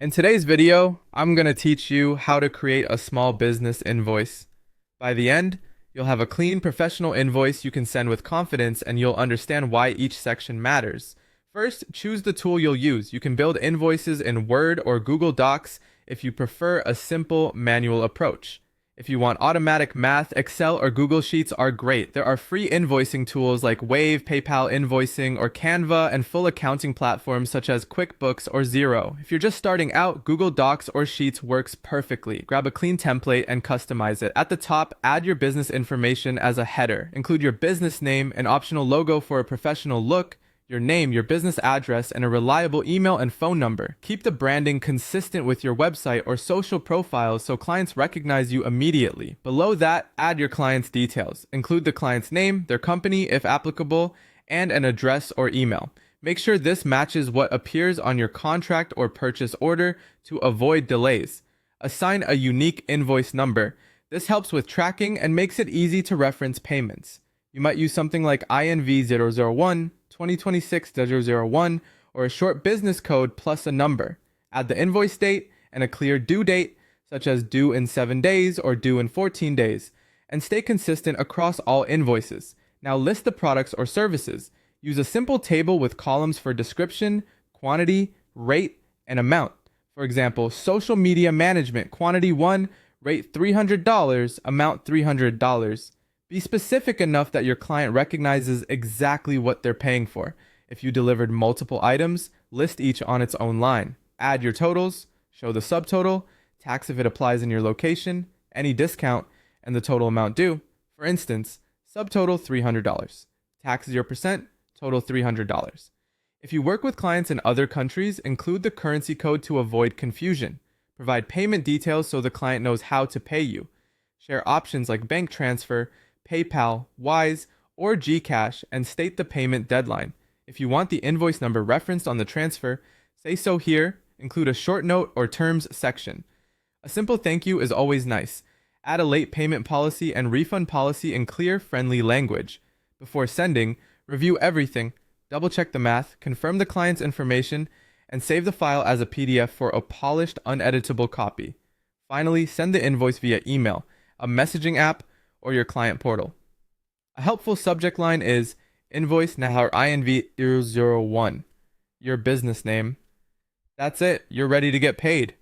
In today's video, I'm going to teach you how to create a small business invoice. By the end, you'll have a clean professional invoice you can send with confidence and you'll understand why each section matters. First, choose the tool you'll use. You can build invoices in Word or Google Docs if you prefer a simple manual approach. If you want automatic math, Excel or Google Sheets are great. There are free invoicing tools like Wave, PayPal Invoicing, or Canva, and full accounting platforms such as QuickBooks or Xero. If you're just starting out, Google Docs or Sheets works perfectly. Grab a clean template and customize it. At the top, add your business information as a header. Include your business name, an optional logo for a professional look, your name, your business address, and a reliable email and phone number. Keep the branding consistent with your website or social profiles so clients recognize you immediately. Below that, add your client's details. Include the client's name, their company if applicable, and an address or email. Make sure this matches what appears on your contract or purchase order to avoid delays. Assign a unique invoice number. This helps with tracking and makes it easy to reference payments. You might use something like INV001, 2026-001, or a short business code plus a number. Add the invoice date and a clear due date, such as due in 7 days or due in 14 days, and stay consistent across all invoices. Now list the products or services. Use a simple table with columns for description, quantity, rate, and amount. For example, social media management, quantity 1, rate $300, amount $300. Be specific enough that your client recognizes exactly what they're paying for. If you delivered multiple items, list each on its own line. Add your totals, show the subtotal, tax if it applies in your location, any discount, and the total amount due. For instance, subtotal $300. Tax 0%, total $300. If you work with clients in other countries, include the currency code to avoid confusion. Provide payment details so the client knows how to pay you. Share options like bank transfer, PayPal, Wise, or Gcash and state the payment deadline. If you want the invoice number referenced on the transfer, say so here, include a short note or terms section. A simple thank you is always nice. Add a late payment policy and refund policy in clear, friendly language. Before sending, review everything, double check the math, confirm the client's information, and save the file as a PDF for a polished, uneditable copy. Finally, send the invoice via email, a messaging app, or your client portal. A helpful subject line is invoice now INV001, your business name. That's it, you're ready to get paid.